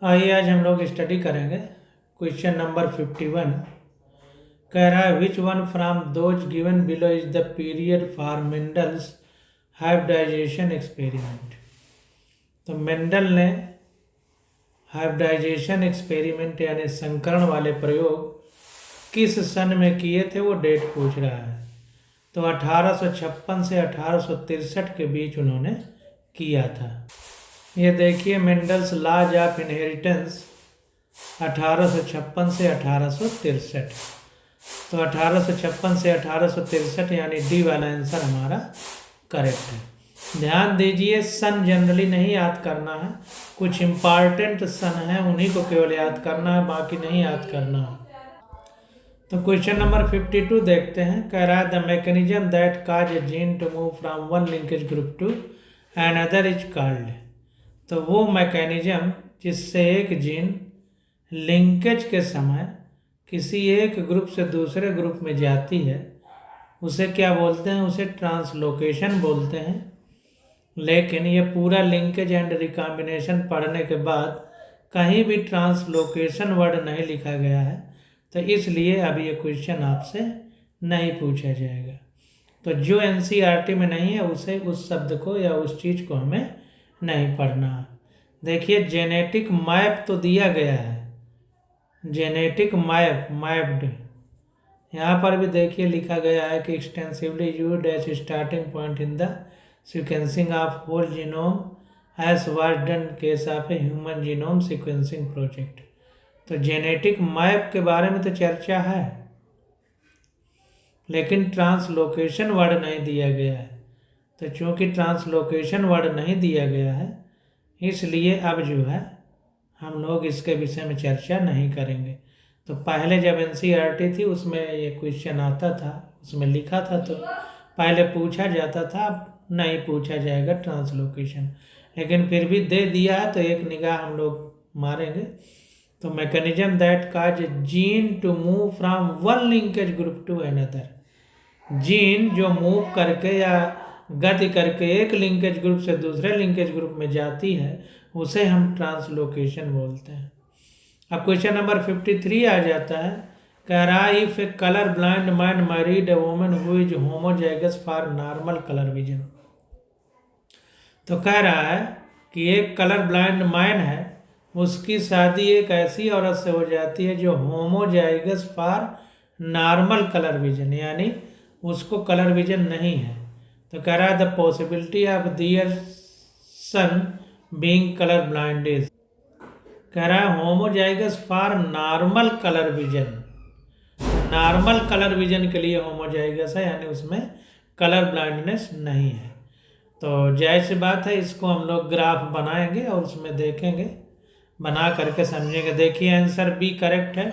आइए आज हम लोग स्टडी करेंगे क्वेश्चन नंबर 51। कह रहा है which one from those given below is the period for Mendel's hybridisation experiment. तो मेंडल ने हाइब्रिडाइजेशन एक्सपेरिमेंएक यानी संकरण वाले प्रयोग किस सन में किए थे वो डेट पूछ रहा है। तो 1856 से 1863 के बीच उन्होंने किया था। ये देखिए मेंडल्स लॉज ऑफ इनहेरिटेंस 1856 से 1863। तो 1856 से 1863 यानी डी वाला आंसर हमारा करेक्ट है। ध्यान दीजिए सन जनरली नहीं याद करना है, कुछ इम्पॉर्टेंट सन है उन्हीं को केवल याद करना है, बाकी नहीं याद करना है। तो क्वेश्चन नंबर 52 देखते हैं। कह रहा है the mechanism that causes a gene to move from one linkage group to another is called. तो वो मैकेनिज्म जिससे एक जीन लिंकेज के समय किसी एक ग्रुप से दूसरे ग्रुप में जाती है उसे क्या बोलते हैं? उसे ट्रांसलोकेशन बोलते हैं। लेकिन ये पूरा लिंकेज एंड रिकॉम्बिनेशन पढ़ने के बाद कहीं भी ट्रांसलोकेशन वर्ड नहीं लिखा गया है, तो इसलिए अब ये क्वेश्चन आपसे नहीं पूछा जाएगा। तो जो एनसीईआरटी में नहीं है उसे उस शब्द को या उस चीज़ को हमें नहीं पढ़ना। देखिए जेनेटिक मैप तो दिया गया है, जेनेटिक मैप मैप्ड, यहाँ पर भी देखिए लिखा गया है कि extensively used as starting point in the sequencing of whole genome as was done case of a human genome sequencing project. तो जेनेटिक मैप के बारे में तो चर्चा है, लेकिन ट्रांसलोकेशन वर्ड नहीं दिया गया है। तो चूंकि ट्रांसलोकेशन वर्ड नहीं दिया गया है इसलिए अब जो है हम लोग इसके विषय में चर्चा नहीं करेंगे। तो पहले जब एनसीईआरटी थी उसमें ये क्वेश्चन आता था, उसमें लिखा था तो पहले पूछा जाता था, अब नहीं पूछा जाएगा ट्रांसलोकेशन। लेकिन फिर भी दे दिया है तो एक निगाह हम लोग मारेंगे। तो mechanism that causes gene to move from one linkage group to another, gene जो मूव करके या गति करके एक लिंकेज ग्रुप से दूसरे लिंकेज ग्रुप में जाती है उसे हम ट्रांसलोकेशन बोलते हैं। अब क्वेश्चन नंबर 53 आ जाता है। कह रहा है if A colour blind man married a woman who is homozygous for normal colour vision. तो कह रहा है कि एक कलर ब्लाइंड मैन है, उसकी शादी एक ऐसी औरत से हो जाती है जो homozygous for normal colour vision, यानी उसको कलर विजन नहीं है। तो कह रहा है the possibility of their son being colour blind is, कह रहा है homozygous for normal colour vision, normal colour vision के लिए होमोजाइगस है, यानी उसमें कलर ब्लाइंडनेस नहीं है। तो जाहिर सी बात है इसको हम लोग ग्राफ बनाएंगे और उसमें देखेंगे, बना करके समझेंगे। देखिए आंसर बी करेक्ट है,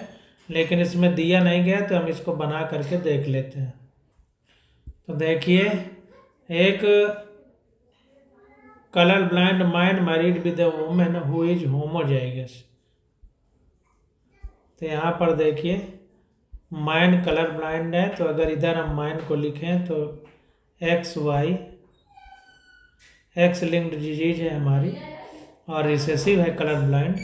लेकिन इसमें दिया नहीं गया तो हम इसको बना करके देख लेते हैं। तो देखिए एक colour blind man married with a woman who is homozygous. तो यहाँ पर देखिए मैन कलर ब्लाइंड है, तो अगर इधर हम मैन को लिखें तो XY एक्स लिंक्ड डिजीज है हमारी और रिसेसिव है कलर ब्लाइंड,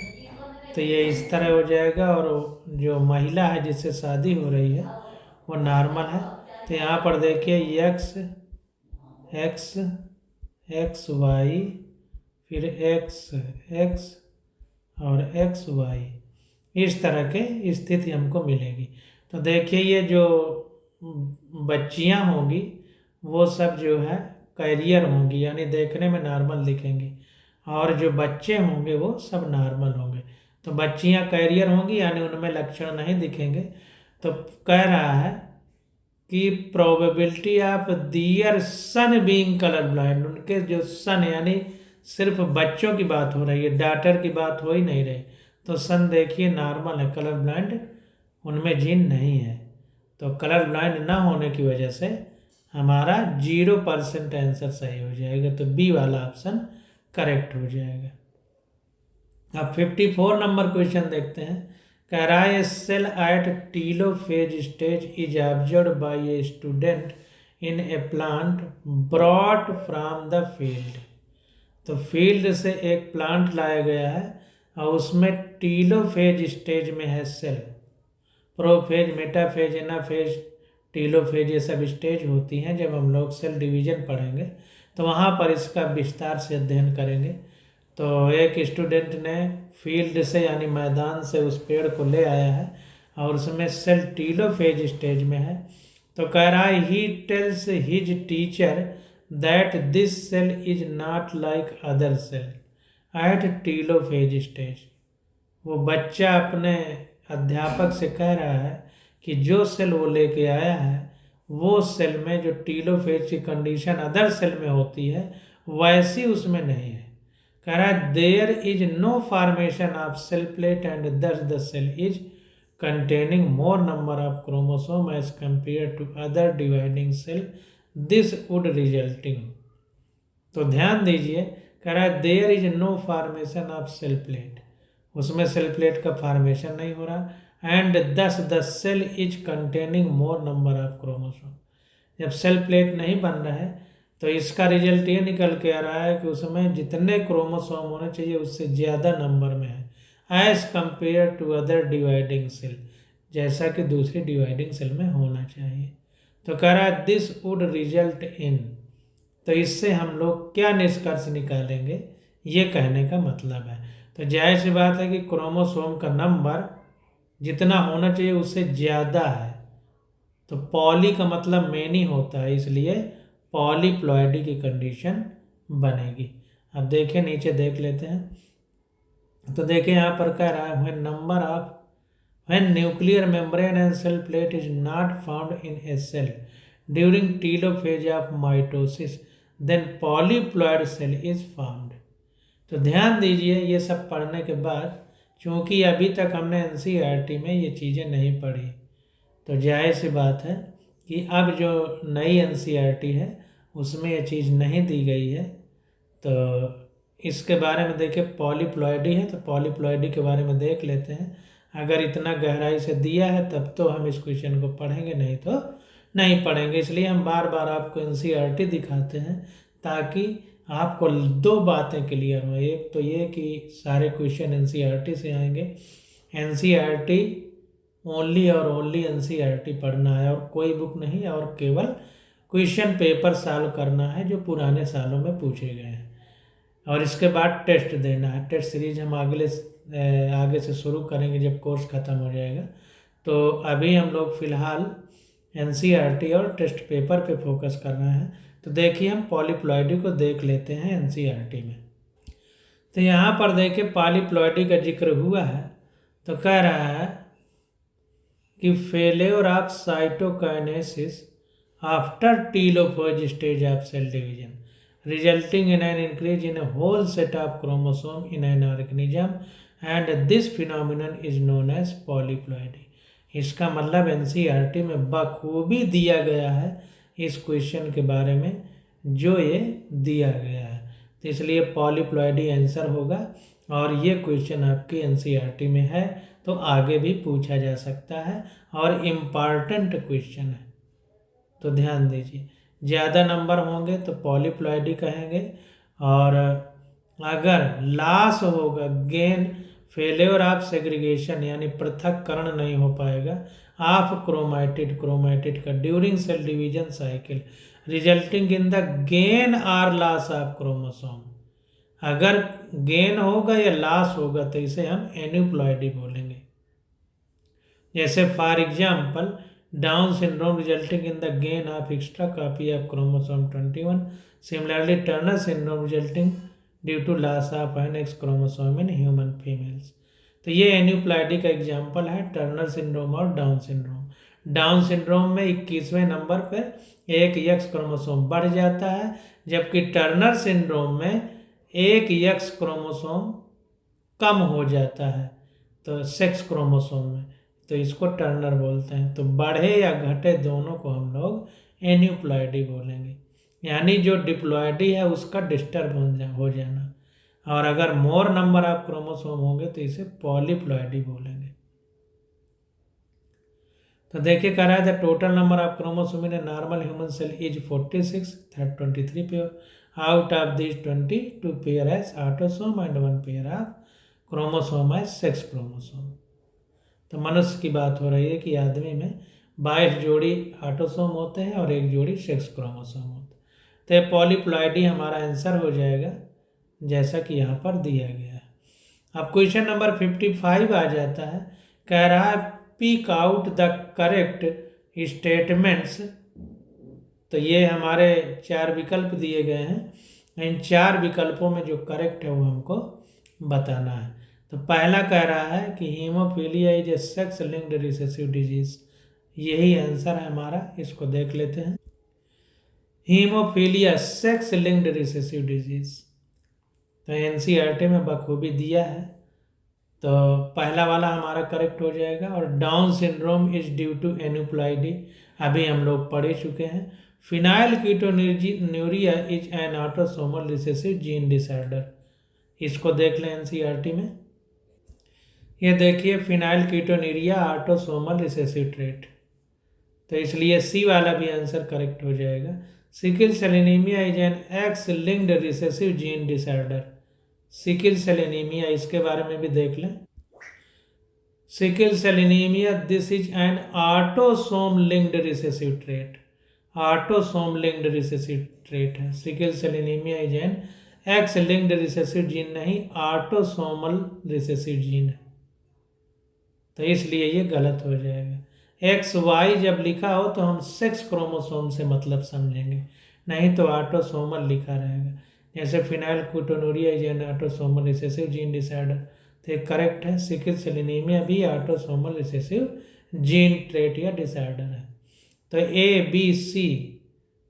तो ये इस तरह हो जाएगा। और जो महिला है जिससे शादी हो रही है वो नॉर्मल है। तो यहाँ पर देखिए XY फिर XX और XY, इस तरह के स्थिति हमको मिलेगी। तो देखिए ये जो बच्चियां होंगी वो सब जो है कैरियर होंगी, यानी देखने में नॉर्मल दिखेंगी, और जो बच्चे होंगे वो सब नॉर्मल होंगे। तो बच्चियां कैरियर होंगी यानी उनमें लक्षण नहीं दिखेंगे। तो कह रहा है कि probability of their son being colour blind, उनके जो सन यानी सिर्फ बच्चों की बात हो रही है, डॉटर की बात हो ही नहीं रही। तो सन देखिए नॉर्मल है, कलर ब्लाइंड उनमें जीन नहीं है। तो कलर ब्लाइंड ना होने की वजह से हमारा 0% आंसर सही हो जाएगा, तो बी वाला ऑप्शन करेक्ट हो जाएगा। अब 54 नंबर क्वेश्चन देखते हैं। कह रहा है cell at telophase stage is observed by a student in a plant brought from the field. तो फील्ड से एक प्लांट लाया गया है और उसमें टीलोफेज स्टेज में है cell. Prophase, metaphase, anaphase, telophase ये सब स्टेज होती हैं। जब हम लोग सेल डिवीजन पढ़ेंगे तो वहाँ पर इसका विस्तार से अध्ययन करेंगे। तो एक स्टूडेंट ने फील्ड से यानी मैदान से उस पेड़ को ले आया है और उसमें सेल टीलोफेज स्टेज में है। तो कह रहा है he tells his teacher that this cell is not like other cell at telophase stage. वो बच्चा अपने अध्यापक से कह रहा है कि जो सेल वो लेके आया है वो सेल में जो टीलोफेज की कंडीशन अदर सेल में होती है वैसी उसमें नहीं है। कह रहा है there is no formation of cell plate and thus the cell is containing more number of chromosome as compared to other dividing cell, this would resulting। तो ध्यान दीजिए, कह रहा है there is no formation of cell plate, उसमें cell plate का formation नहीं हो रहा। And thus the cell is containing more number of chromosome, जब सेल प्लेट नहीं बन रहा है तो इसका रिजल्ट ये निकल के आ रहा है कि उसमें जितने क्रोमोसोम होने चाहिए उससे ज़्यादा नंबर में है as compare to other dividing cell, जैसा कि दूसरी डिवाइडिंग सेल में होना चाहिए। तो कह रहा है दिस वुड रिजल्ट इन, तो इससे हम लोग क्या निष्कर्ष निकालेंगे, ये कहने का मतलब है। तो जाहिर सी बात है कि क्रोमोसोम का नंबर जितना होना चाहिए उससे ज़्यादा है। तो पॉली का मतलब मेनी होता है, इसलिए पॉलीप्लॉइडी की कंडीशन बनेगी। अब देखिए नीचे देख लेते हैं। तो देखिए यहाँ पर कह रहा है when number of when nuclear membrane and cell plate is not found in a cell during telophase of mitosis then polyploid cell is formed। तो ध्यान दीजिए ये सब पढ़ने के बाद, चूँकि अभी तक हमने एनसीईआरटी में ये चीज़ें नहीं पढ़ी, तो जाहिर सी बात है कि अब जो नई एनसीईआरटी है उसमें ये चीज़ नहीं दी गई है। तो इसके बारे में देखिए, पॉलीप्लॉइडी है तो पॉलीप्लॉइडी के बारे में देख लेते हैं। अगर इतना गहराई से दिया है तब तो हम इस क्वेश्चन को पढ़ेंगे, नहीं तो नहीं पढ़ेंगे। इसलिए हम बार बार आपको एनसीईआरटी दिखाते हैं ताकि आपको दो बातें क्लियर हो। एक तो ये कि सारे क्वेश्चन एनसीईआरटी से आएंगे, एनसीईआरटी ओनली और ओनली एनसीईआरटी पढ़ना है और कोई बुक नहीं, और केवल क्वेश्चन पेपर सॉल्व करना है जो पुराने सालों में पूछे गए हैं, और इसके बाद टेस्ट देना है। टेस्ट सीरीज हम आगे से शुरू करेंगे जब कोर्स ख़त्म हो जाएगा। तो अभी हम लोग फ़िलहाल एनसीईआरटी और टेस्ट पेपर पे फोकस कर रहे हैं। तो देखिए हम पॉलीप्लॉइडी को देख लेते हैं एनसीईआरटी में। तो यहाँ पर देखिए पॉलीप्लॉइडी का जिक्र हुआ है। तो कह रहा है कि failure of cytokinesis after telophase stage of cell division resulting in an increase in a whole set of chromosome in an organism and this phenomenon is known as polyploidy। इसका मतलब एनसीईआरटी में बखूबी दिया गया है इस क्वेश्चन के बारे में जो ये दिया गया है, तो इसलिए पॉलीप्लॉइडी आंसर होगा। और ये क्वेश्चन आपकी एनसीईआरटी में है तो आगे भी पूछा जा सकता है और इम्पॉर्टेंट क्वेश्चन है, तो ध्यान दीजिए। ज़्यादा नंबर होंगे तो पॉलीप्लॉइडी कहेंगे, और अगर लॉस होगा, गेन, फेलियर ऑफ सेग्रीगेशन यानी पृथक्करण नहीं हो पाएगा ऑफ क्रोमैटिड का during cell division cycle resulting in the gain और लॉस ऑफ क्रोमोसोम, अगर गेन होगा या लॉस होगा तो इसे हम एन्यूप्लॉइडी बोलेंगे। जैसे for example Down syndrome resulting in the gain of extra copy of chromosome 21. Similarly, Turner syndrome resulting due to loss of an X chromosome in human females। तो ये एन्यूप्लॉइडी का एग्जाम्पल है, टर्नर सिंड्रोम और down syndrome. Down syndrome में 21वें number पर एक x chromosome बढ़ जाता है, जबकि टर्नर सिंड्रोम में एक एक्स क्रोमोसोम कम हो जाता है, तो सेक्स क्रोमोसोम में, तो इसको टर्नर बोलते हैं। तो बढ़े या घटे दोनों को हम लोग एन्यूप्लॉइडी बोलेंगे, यानी जो डिप्लॉइडी है उसका डिस्टर्ब हो जाना, और अगर मोर नंबर ऑफ क्रोमोसोम होंगे तो इसे पॉलीप्लॉइडी बोलेंगे। तो देखिए कह रहा है the total number of chromosome in a normal human cell is 46, 23 pair. Out of this 22 pair as autosome and 1 pair of chromosome है सेक्स क्रोमोसोम। तो मनुष्य की बात हो रही है कि आदमी में 22 जोड़ी ऑटोसोम होते हैं और 1 जोड़ी सेक्स क्रोमोसोम होते हैं। तो ये पॉलीप्लॉइडी हमारा आंसर हो जाएगा जैसा कि यहाँ पर दिया गया है। अब क्वेश्चन नंबर 55 आ जाता है, कह रहा है pick out the correct statements. तो ये हमारे 4 विकल्प दिए गए हैं, इन 4 विकल्पों में जो करेक्ट है वो हमको बताना है। तो पहला कह रहा है कि haemophilia is a sex linked recessive disease, यही आंसर है हमारा। इसको देख लेते हैं, haemophilia sex linked recessive disease. तो एनसीईआरटी में बखूबी दिया है, तो पहला वाला हमारा करेक्ट हो जाएगा। और down syndrome is due to aneuploidy, अभी हम लोग पढ़ चुके हैं। Phenylketonuria is an autosomal recessive gene disorder, इसको देख लें एनसीईआरटी में। ये देखिए phenylketonuria autosomal recessive trait, तो इसलिए सी वाला भी आंसर करेक्ट हो जाएगा। Sickle cell anaemia is an X linked recessive gene disorder, sickle cell anaemia इसके बारे में भी देख लें। Sickle cell anaemia this is N autosome linked recessive trait, autosome linked recessive trait है। Sickle cell anaemia is an X linked recessive gene नहीं, autosomal recessive gene है, तो इसलिए ये गलत हो जाएगा। एक्स वाई जब लिखा हो तो हम सेक्स क्रोमोसोम से मतलब समझेंगे, नहीं तो ऑटोसोमल लिखा रहेगा। जैसे phenyl ketonuria is an autosomal recessive gene disorder, तो ये करेक्ट है। सिकिल सेल एनीमिया भी ऑटोसोमल रिसेसिव जीन ट्रेट या डिसऑर्डर है। तो ए बी सी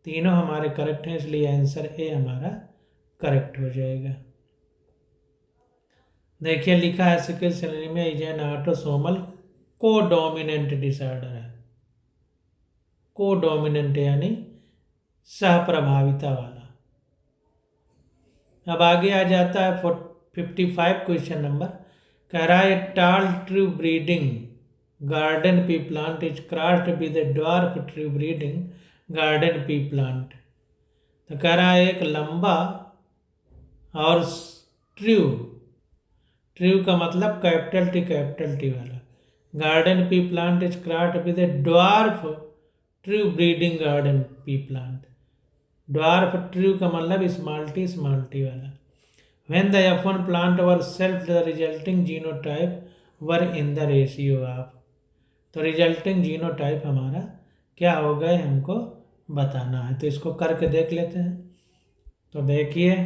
तीनों हमारे करेक्ट हैं, इसलिए आंसर ए हमारा करेक्ट हो जाएगा। देखिए लिखा है sickle cell anaemia is an autosomal codominant disorder है, कोडोमिनेंट यानी सहप्रभाविता वाला। अब आगे आ जाता है 55 क्वेश्चन नंबर, कह रहा है टाल true breeding garden pea plant is crossed with a dwarf true breeding garden pea plant. तो कह रहा है एक लंबा और ट्रू, ट्रू का मतलब कैपिटल टी वाला, garden pea plant is crossed with a dwarf true breeding garden pea plant. Dwarf true का मतलब स्मॉल टी वाला। When the F1 plant were self the resulting genotype were in the ratio of, तो resulting genotype हमारा क्या हो गए हमको बताना है, तो इसको करके देख लेते हैं। तो देखिए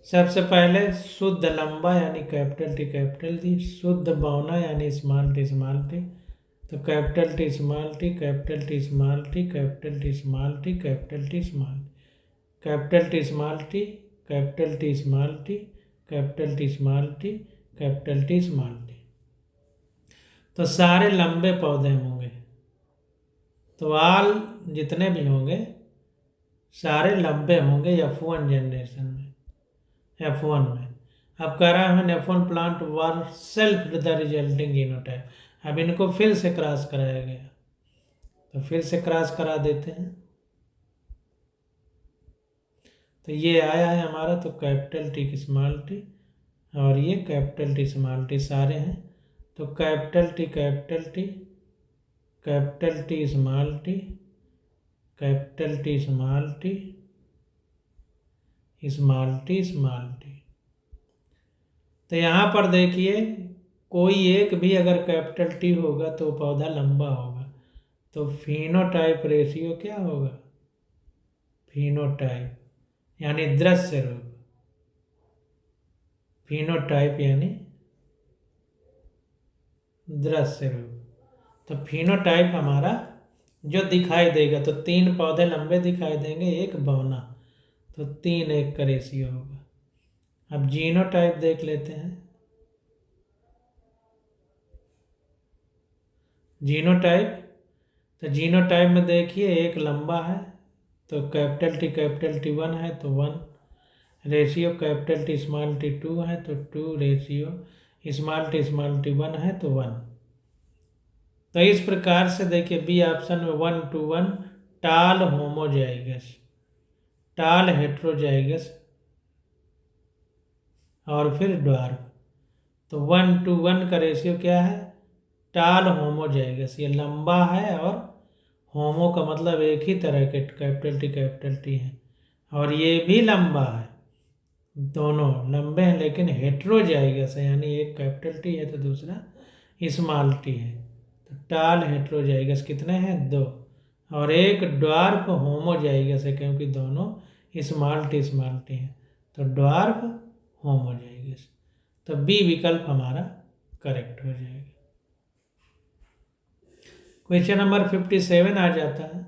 सबसे पहले शुद्ध लंबा यानी कैपिटल टी, शुद्ध बौना यानी स्मॉल टी, तो capital T small T, capital T small T, capital T small T, capital T small, capital T small T, capital T small T, capital T small T, capital T small T, तो सारे लंबे पौधे होंगे। तो आल जितने भी होंगे सारे लंबे होंगे F1 जनरेशन में, F1 में। अब कह रहा है F1 plant were self the resulting genotype, अब इनको फिर से क्रॉस कराया गया, तो फिर से क्रॉस करा देते हैं। तो ये आया है हमारा, तो कैपिटल टी स्मॉल टी और ये कैपिटल टी स्मॉल टी सारे हैं, तो capital T capital T, capital T small T, capital T small T, small T small T. तो यहाँ पर देखिए कोई एक भी अगर कैपिटल टी होगा तो पौधा लंबा होगा, तो फिनोटाइप रेशियो क्या होगा, फिनोटाइप यानी दृश्य रूप, फिनोटाइप यानी दृश्य रूप। तो फिनोटाइप हमारा जो दिखाई देगा, तो 3 पौधे लंबे दिखाई देंगे, एक बौना, तो 3:1 का रेशियो होगा। अब जीनोटाइप देख लेते हैं। जीनोटाइप, तो जीनोटाइप में देखिए एक लंबा है, तो कैपिटल टी 1 है तो 1, ratio capital T small T 2 है तो 2, रेशियो स्मॉल टी 1 है तो 1। तो इस प्रकार से देखिए बी ऑप्शन में 1 to 1 टाल होमोजाइगस, टाल हेट्रोजाइगस और फिर ड्वार्फ। तो 1:1 का रेशियो क्या है? टाल होमोजाइगस, ये लंबा है और होमो का मतलब एक ही तरह के कैपिटल टी है, और ये भी लंबा है, दोनों लंबे हैं, लेकिन हेट्रोजाइगस है, यानी एक कैपिटल टी है तो दूसरा स्मॉल टी है। तो टाल हेट्रोजाइगस कितने हैं? 2। और एक ड्वार्फ होमोजाइगस है, क्योंकि दोनों स्मॉल टी हैं, तो ड्वार्फ होमोजाइगस। तो बी विकल्प हमारा करेक्ट हो जाएगा। क्वेश्चन नंबर 57 आ जाता है,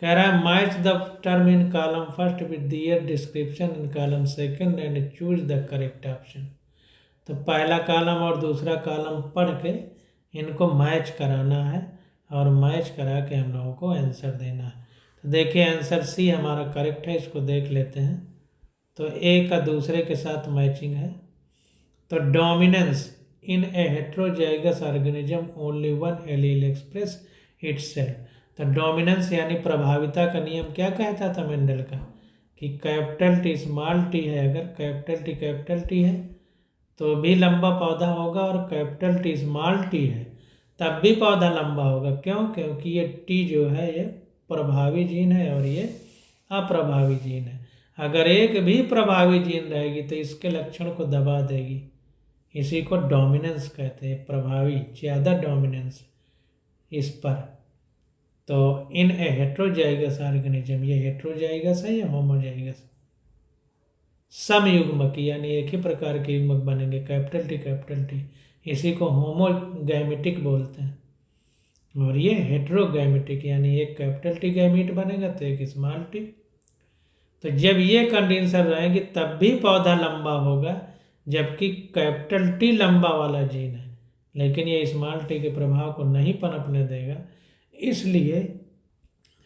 कह रहा है match the term in column first with the year description in column second and choose the correct option. तो पहला कॉलम और दूसरा कॉलम पढ़ के इनको मैच कराना है, और मैच करा के हम लोगों को आंसर देना है। तो देखिए आंसर सी हमारा करेक्ट है, इसको देख लेते हैं। तो ए का दूसरे के साथ मैचिंग है। तो dominance in a heterozygous organism only one allele express itself. तो डोमिनेंस यानी प्रभाविता का नियम क्या कहता था मेंडल का, कि कैपिटल टी स्मॉल टी है, अगर कैपिटल टी है तो भी लंबा पौधा होगा, और कैपिटल टी स्मॉल टी है तब भी पौधा लंबा होगा। क्यों? क्योंकि ये टी जो है ये प्रभावी जीन है और ये अप्रभावी जीन है। अगर एक भी प्रभावी जीन रहेगी तो इसके लक्षण को दबा देगी, इसी को डोमिनेंस कहते हैं, प्रभावी, ज़्यादा डोमिनेंस इस पर। तो इन ए हेट्रोजाइगस ऑर्गेनिज्म, ये हेट्रोजाइगस है या होमोजाइगस? समयुग्मक यानी एक ही प्रकार के युग्मक बनेंगे, कैपिटल टी, इसी को होमोगैमेटिक बोलते हैं। और ये हेट्रोगैमेटिक यानी एक कैपिटल टी गैमीट बनेगा तो एक स्मॉल टी। तो जब ये कंडीशन रहेगी तब भी पौधा लंबा होगा, जबकि कैपिटल टी लंबा वाला जीन है, लेकिन ये स्मॉल टी के प्रभाव को नहीं पनपने देगा, इसलिए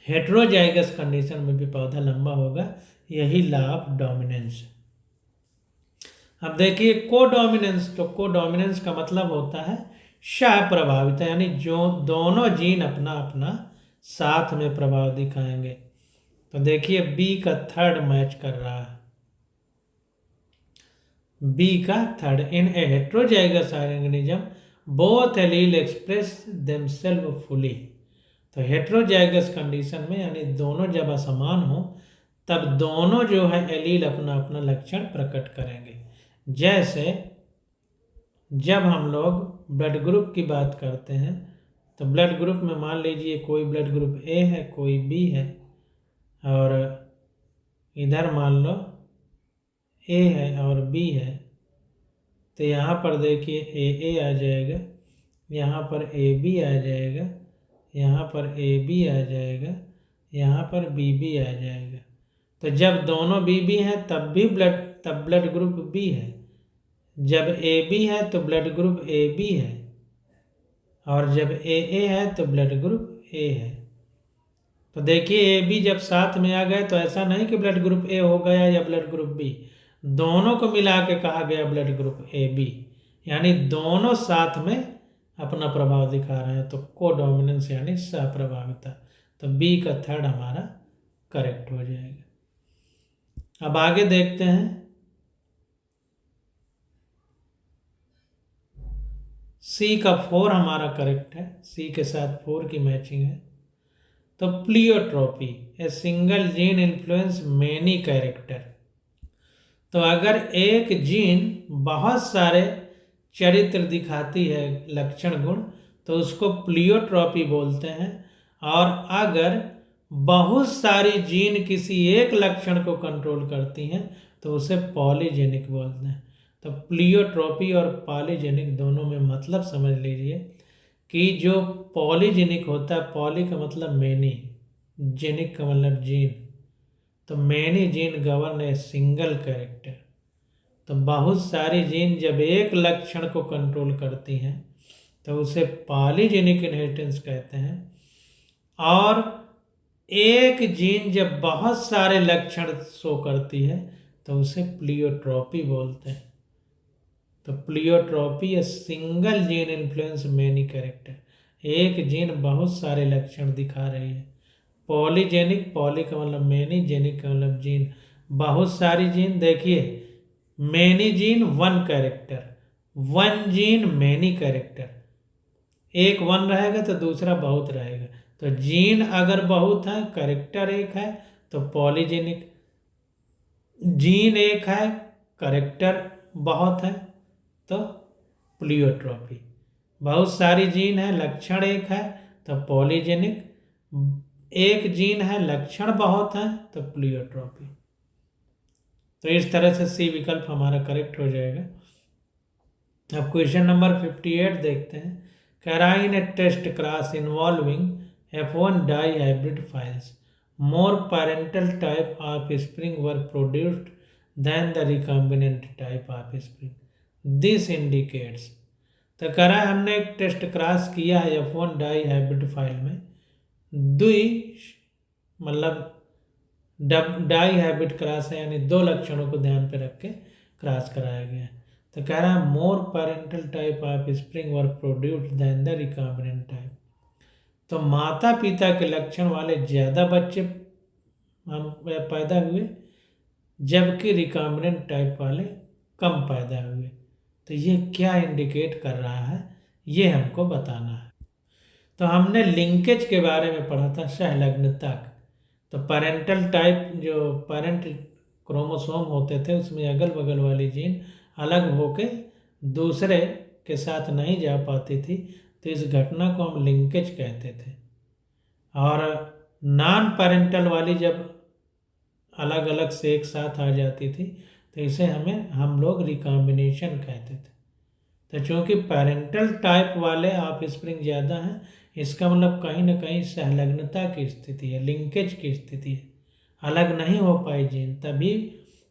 हेट्रोजाइगस कंडीशन में भी पौधा लंबा होगा। यही लॉ ऑफ डोमिनेंस। अब देखिए कोडोमिनेंस, तो कोडोमिनेंस का मतलब होता है सह प्रभाविता, यानी जो दोनों जीन अपना अपना साथ में प्रभाव दिखाएंगे। तो देखिए बी का थर्ड मैच कर रहा है, बी का third, in a heterozygous organism both allele express themselves fully. तो हेट्रोजाइगस कंडीशन में यानी दोनों जब असमान हो तब दोनों जो है एलील अपना अपना लक्षण प्रकट करेंगे। जैसे जब हम लोग ब्लड ग्रुप की बात करते हैं, तो ब्लड ग्रुप में मान लीजिए कोई ब्लड ग्रुप ए है, कोई बी है, और इधर मान लो ए है और बी है, तो यहाँ पर देखिए ए आ जाएगा, यहाँ पर ए बी आ जाएगा, यहाँ पर ए बी आ जाएगा, यहाँ पर बी बी आ जाएगा। तो जब दोनों बी बी हैं तब ब्लड ग्रुप बी है, जब ए बी है तो ब्लड ग्रुप ए बी है, और जब ए है तो ब्लड ग्रुप ए है। तो देखिए ए बी जब साथ में आ गए तो ऐसा नहीं कि ब्लड ग्रुप ए हो गया या ब्लड ग्रुप बी, दोनों को मिला के कहा गया ब्लड ग्रुप ए बी, यानी दोनों साथ में अपना प्रभाव दिखा रहे हैं। तो कोडोमिनेंस यानी सहप्रभाविता। तो बी का थर्ड हमारा करेक्ट हो जाएगा। अब आगे देखते हैं, सी का 4 हमारा करेक्ट है, सी के साथ 4 की मैचिंग है। तो pleiotropy, a single gene influence many character. तो अगर एक जीन बहुत सारे चरित्र दिखाती है, लक्षण गुण, तो उसको प्लियोट्रोपी बोलते हैं। और अगर बहुत सारी जीन किसी एक लक्षण को कंट्रोल करती हैं तो उसे पॉलीजेनिक बोलते हैं। तो प्लियोट्रोपी और पॉलीजेनिक दोनों में मतलब समझ लीजिए कि जो पॉलीजेनिक होता है, पॉली का मतलब मैनी, जेनिक का मतलब जीन, तो many gene govern a single character. तो बहुत सारी जीन जब एक लक्षण को कंट्रोल करती हैं तो उसे पॉलीजेनिक इनहेरिटेंस कहते हैं। और एक जीन जब बहुत सारे लक्षण शो करती है तो उसे प्लियोट्रोपी बोलते हैं। तो pleiotropy a single gene influence many character, एक जीन बहुत सारे लक्षण दिखा रही है पॉलीजेनिक, पॉली का मतलब मेनी, जेनिक का मतलब जीन, बहुत सारी जीन। देखिए many gene one character, one gene many character, एक वन रहेगा तो दूसरा बहुत रहेगा। तो जीन अगर बहुत है, कैरेक्टर एक है तो पॉलीजेनिक, जीन एक है कैरेक्टर बहुत है तो प्लियोट्रॉपी, बहुत सारी जीन है लक्षण एक है तो पॉलीजेनिक, एक जीन है लक्षण बहुत है तो प्लियोट्रॉपी। तो इस तरह से सी विकल्प हमारा करेक्ट हो जाएगा। अब क्वेश्चन नंबर 58 देखते हैं। कह रहा है in a test cross involving F1 dihybrid flies more parental type of spring were produced than the recombinant type of spring. This indicates, तो कह रहा है हमने एक टेस्ट क्रॉस किया है F1 डाई हाइब्रिड फाइल में, दुई मतलब डाई हाइब्रिड क्रॉस है, यानी दो लक्षणों को ध्यान पे रख के क्रॉस कराया गया है। तो कह रहा है more parental type offspring were produced than the recombinant type. तो माता पिता के लक्षण वाले ज़्यादा बच्चे हम पैदा हुए, जबकि रिकॉम्बिनेंट टाइप वाले कम पैदा हुए। तो ये क्या इंडिकेट कर रहा है, ये हमको बताना है। तो हमने लिंकेज के बारे में पढ़ा था, सहलग्नता। तो पेरेंटल टाइप जो पेरेंट क्रोमोसोम होते थे उसमें अगल बगल वाली जीन अलग होके दूसरे के साथ नहीं जा पाती थी, तो इस घटना को हम लिंकेज कहते थे। और नॉन पेरेंटल वाली जब अलग अलग से एक साथ आ जाती थी तो इसे हम लोग रिकॉम्बिनेशन कहते थे। तो चूँकि पेरेंटल टाइप वाले ऑफ स्प्रिंग ज़्यादा हैं, इसका मतलब कहीं ना कहीं सहलग्नता की स्थिति है, लिंकेज की स्थिति है, अलग नहीं हो पाई जीन, तभी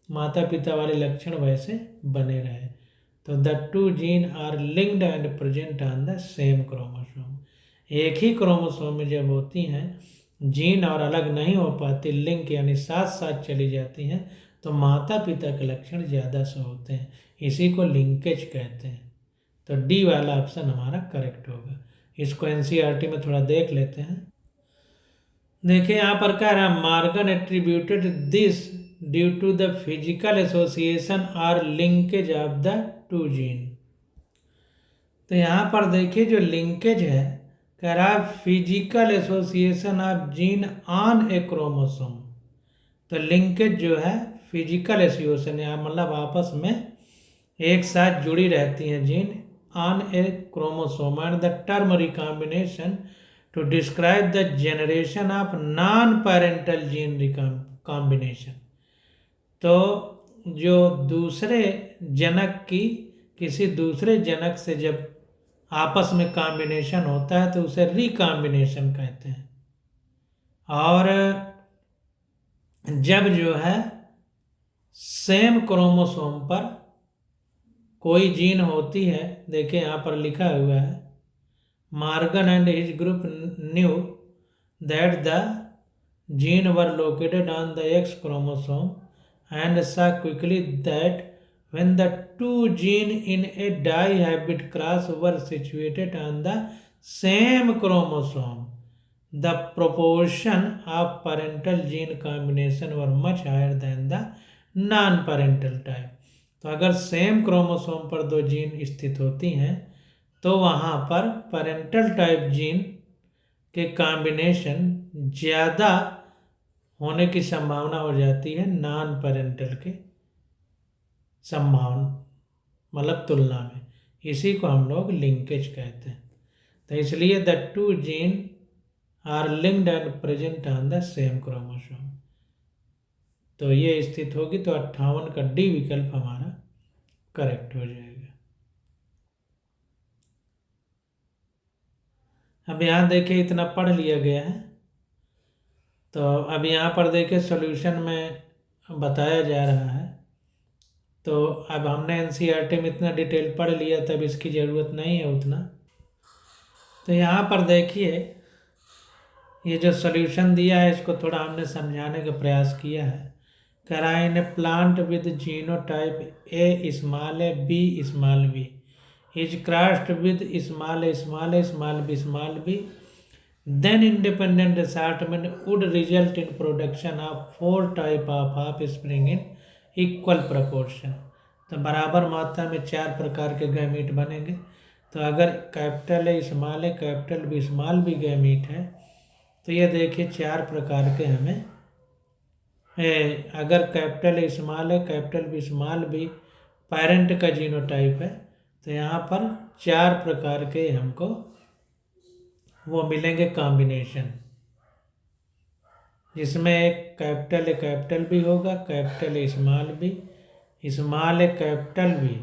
माता पिता वाले लक्षण वैसे बने रहे। तो the two gene are linked and present on the same chromosome. एक ही क्रोमोसोम में जब होती हैं जीन और अलग नहीं हो पाती, लिंक यानी साथ साथ चली जाती हैं, तो माता पिता के लक्षण ज़्यादा से होते हैं, इसी को लिंकेज कहते हैं। तो डी वाला ऑप्शन हमारा करेक्ट होगा। इसको एनसीईआरटी में थोड़ा देख लेते हैं। देखिए यहाँ पर कह रहा है Morgan attributed this due to the physical association और linkage of the two gene. तो यहाँ पर देखिए जो लिंकेज है, कह रहा है physical association of gene on a chromosome. तो लिंकेज जो है फिजिकल एसोसिएशन है, मतलब आपस में एक साथ जुड़ी रहती हैं gene on a chromosome, and the term recombination to describe the generation of non parental gene recombination. तो जो दूसरे जनक की किसी दूसरे जनक से जब आपस में कॉम्बिनेशन होता है तो उसे रिकॉम्बिनेशन कहते हैं। और जब जो है सेम क्रोमोसोम पर कोई जीन होती है, देखिए यहाँ पर लिखा हुआ है Morgan and his group knew that the gene were located on the x chromosome and saw quickly that when the two genes in a dihybrid cross were situated on the same chromosome, the proportion of parental gene combination were much higher than the non-parental type. तो अगर same chromosome पर दो gene स्थित होती हैं तो वहाँ पर पेरेंटल टाइप जीन के कॉम्बिनेशन ज़्यादा होने की संभावना हो जाती है नॉन पेरेंटल के संभावना मतलब तुलना में। इसी को हम लोग लिंकेज कहते हैं। तो इसलिए the two gene are linked and present on the same chromosome. तो ये स्थित होगी, तो 58 का डी विकल्प हमारा करेक्ट हो जाएगा। अब यहाँ देखिए इतना पढ़ लिया गया है, तो अब यहाँ पर देखिए सॉल्यूशन में बताया जा रहा है। तो अब हमने एनसीईआरटी में इतना डिटेल पढ़ लिया, तब इसकी ज़रूरत नहीं है उतना। तो यहाँ पर देखिए ये जो सॉल्यूशन दिया है इसको थोड़ा हमने समझाने का प्रयास किया है। कह रहा है in a plant with genotype A small A B is crossed with small A small B then independent assortment would result in production of 4 type of offspring in equal proportion। तो बराबर मात्रा में 4 प्रकार के गैमीट बनेंगे। तो अगर capital A small है, कैपिटल बी स्मॉल भी गैमीट है, तो ये देखिए 4 प्रकार के हमें अगर कैपिटल ए स्मॉल है, कैपिटल बी स्मॉल भी पेरेंट का जीनोटाइप है, तो यहाँ पर 4 प्रकार के हमको वो मिलेंगे कॉम्बिनेशन, जिसमें एक कैपिटल भी होगा, कैपिटल स्मॉल भी, स्मॉल है कैपिटल भी,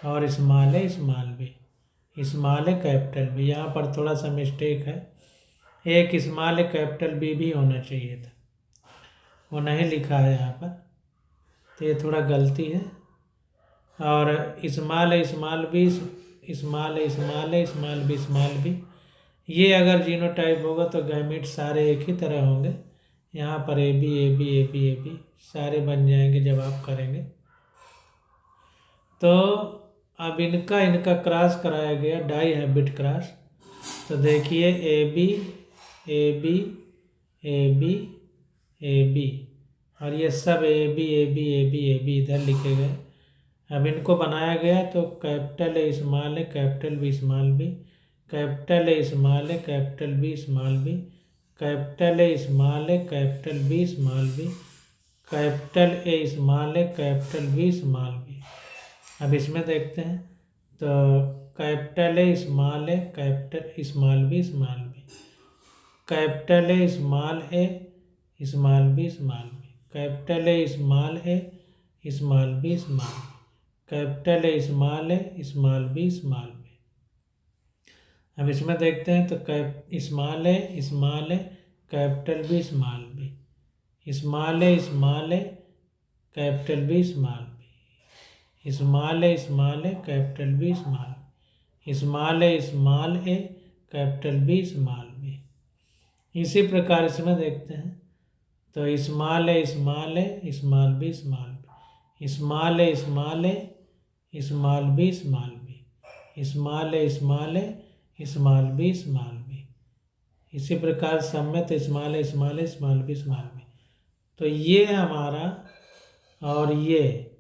और स्मॉल है स्मॉल भी, स्मॉल है कैपिटल भी। यहाँ पर थोड़ा सा मिस्टेक है, एक स्मॉल है कैपिटल भी होना चाहिए था, वो नहीं लिखा है यहाँ पर, तो ये थोड़ा गलती है। और स्मॉल है स्मॉल भी, स्मॉल है स्मॉल है स्मॉल भी, ये अगर जीनोटाइप होगा तो गैमीट सारे एक ही तरह होंगे। यहाँ पर ए बी सारे बन जाएंगे जब आप करेंगे। तो अब इनका क्रॉस कराया गया, डाई हैबिट क्रॉस। तो देखिए ए बी और ये सब ए बी इधर लिखे गए। अब इनको बनाया गया तो कैपिटल ए स्मॉल है, कैपिटल बी स्मॉल भी, कैपिटल ए स्मॉल है, कैपिटल बी स्मॉल भी, कैपिटल ए स्मॉल है, कैपिटल बी स्मॉल भी, कैपिटल ए स्मॉल है, कैपिटल बी स्मॉल भी। अब इसमें देखते हैं तो कैपिटल ए स्मॉल है, कैपिटल स्मॉल भी, कैपिटल ए स्मॉल है, स्मॉल भी, कैपिटल ए स्मॉल है, स्मॉल भी, कैपिटल ए स्मॉल है, स्मॉल भी। अब इसमें देखते हैं तो स्मॉल है, कैपिटल भी, स्मॉल भी, स्मॉल है, कैपिटल भी, स्मॉल भी, स्मॉल है, कैपिटल भी, स्मॉल है, कैपिटल भी, स्मॉल भी। इसी प्रकार इसमें देखते हैं तो स्मॉल है, स्मॉल भी, स्मॉल भी, स्मॉल है, स्मॉल भी, स्मॉल भी। इसी प्रकार सब में तो स्मॉल है, स्मॉल भी। तो ये हमारा, और ये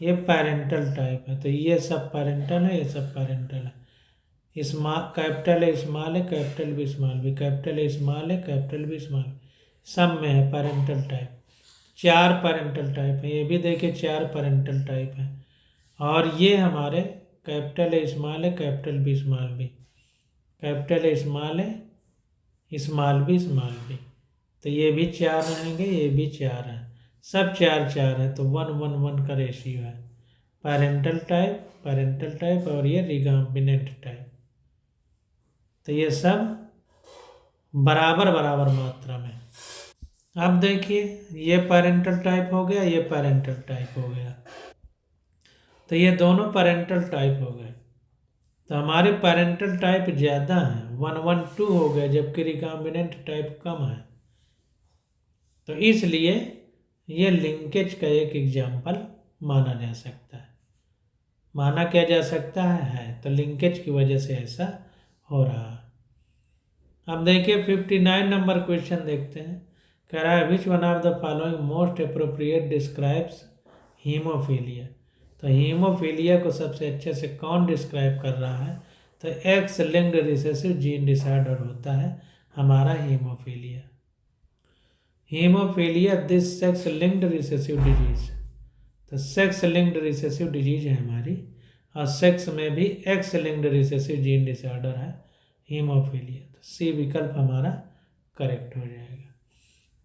पेरेंटल टाइप है, तो ये सब पेरेंटल है, ये सब पेरेंटल है। कैपिटल है स्मॉल है, कैपिटल भी स्मॉल भी, कैपिटल है स्मॉल है, कैपिटल भी स्मॉल, सब में है पेरेंटल टाइप। 4 पेरेंटल टाइप है, ये भी देखिए 4 पेरेंटल टाइप है। और ये हमारे कैपिटल है स्मॉल है, कैपिटल भी स्मॉल भी, कैपिटल है स्मॉल है, स्मॉल भी। तो ये भी 4 रहेंगे, ये भी 4 हैं, सब 4 है, तो 1 का रेशियो है। पेरेंटल टाइप और ये रिकॉम्बिनेंट टाइप, तो ये सब बराबर मात्रा में। अब देखिए ये पेरेंटल टाइप हो गया, ये पेरेंटल टाइप हो गया, तो ये दोनों पेरेंटल टाइप हो गए। तो हमारे पेरेंटल टाइप ज़्यादा हैं, 1 2 हो गए, जबकि रिकॉम्बिनेंट टाइप कम है। तो इसलिए ये लिंकेज का एक एग्जाम्पल माना जा सकता है। माना क्या जा सकता है, तो लिंकेज की वजह से ऐसा हो रहा है। अब देखिए 59 नंबर क्वेश्चन देखते हैं। कह रहा है which one of the following most appropriate describes haemophilia. तो हीमोफीलिया को सबसे अच्छे से कौन डिस्क्राइब कर रहा है, तो x linked recessive gene disorder होता है हमारा haemophilia. Haemophilia this sex linked recessive disease, तो सेक्स लिंक्ड रिसेसिव डिजीज है हमारी, और सेक्स में भी x linked recessive gene disorder है हीमोफीलिया। तो सी विकल्प हमारा करेक्ट हो जाएगा।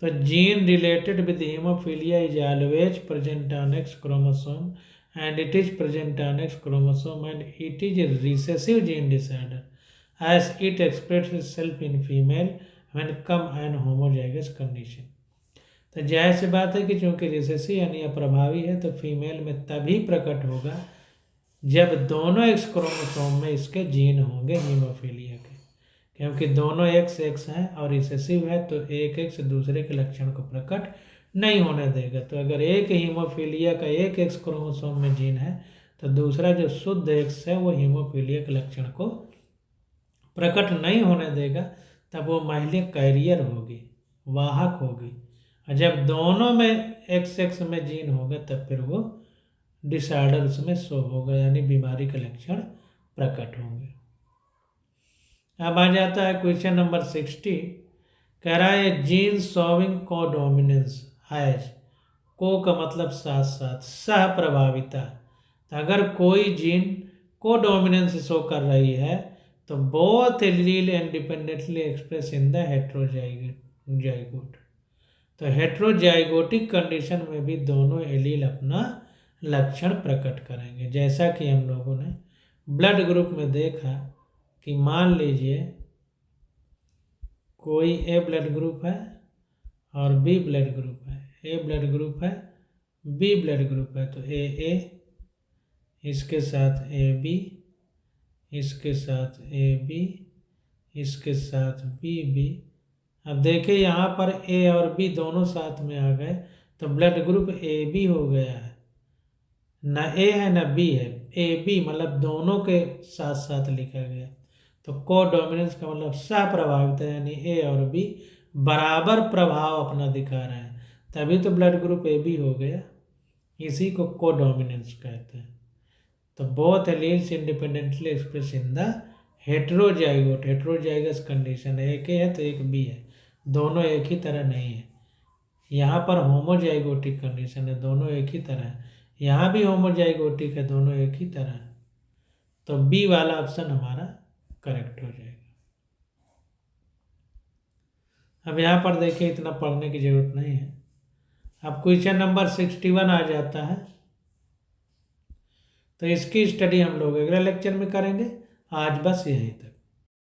तो gene related with haemophilia is always present on x chromosome and it is present on X chromosome and it is a recessive gene disorder as it expresses itself in female when come an homozygous condition। तो जाहिर सी बात है कि चूंकि recessive यानी अप्रभावी है, तो फीमेल में तभी प्रकट होगा जब दोनों एक्स क्रोमोसोम में इसके जीन होंगे हीमोफीलिया के, क्योंकि दोनों एक्स हैं और रिसेसिव है, तो एक एक्स दूसरे के लक्षण को प्रकट नहीं होने देगा। तो अगर एक हीमोफीलिया का एक एक्स क्रोमोसोम में जीन है, तो दूसरा जो शुद्ध एक्स है वो हीमोफीलिया के लक्षण को प्रकट नहीं होने देगा, तब वो महिला कैरियर होगी, वाहक होगी। और जब दोनों में XX में जीन होगा तब फिर वो डिसऑर्डर उसमें शो होगा, यानी बीमारी के लक्षण प्रकट होंगे। अब आ जाता है क्वेश्चन नंबर 60। कह रहा है जीन शोविंग कोडोमिनेंस हैज, को का मतलब साथ साथ, सह प्रभाविता। तो अगर कोई जीन कोडोमिनेंस शो कर रही है तो both allele independently express in the heterozygote. तो हेट्रोजाइगोटिक कंडीशन में भी दोनों एलील अपना लक्षण प्रकट करेंगे। जैसा कि हम लोगों ने ब्लड ग्रुप में देखा कि मान लीजिए कोई ए ब्लड ग्रुप है और बी ब्लड ग्रुप है, ए ब्लड ग्रुप है, बी ब्लड ग्रुप है, तो ए, इसके साथ ए बी, इसके साथ ए बी, इसके साथ बी बी। अब देखिए यहाँ पर ए और बी दोनों साथ में आ गए तो ब्लड ग्रुप ए बी हो गया है, न ए है न बी है, ए बी मतलब दोनों के साथ साथ लिखा गया। तो कोडोमिनेंस का मतलब सह प्रभावित है, यानी ए और बी बराबर प्रभाव अपना दिखा रहे हैं, तभी तो ब्लड ग्रुप ए बी हो गया। इसी को कोडोमिनेंस कहते हैं। तो both alleles independently express in the heterozygote, heterozygous condition, एक ए है तो एक बी है, दोनों एक ही तरह नहीं है। यहाँ पर होमोजाइगोटिक कंडीशन है, दोनों एक ही तरह है। यहाँ भी होमोजाइगोटिक है, दोनों एक ही तरह है। तो बी वाला ऑप्शन हमारा करेक्ट हो जाएगा। अब यहाँ पर देखिए इतना पढ़ने की जरूरत नहीं है। अब क्वेश्चन नंबर 61 आ जाता है, तो इसकी स्टडी हम लोग अगले लेक्चर में करेंगे। आज बस यहीं तक।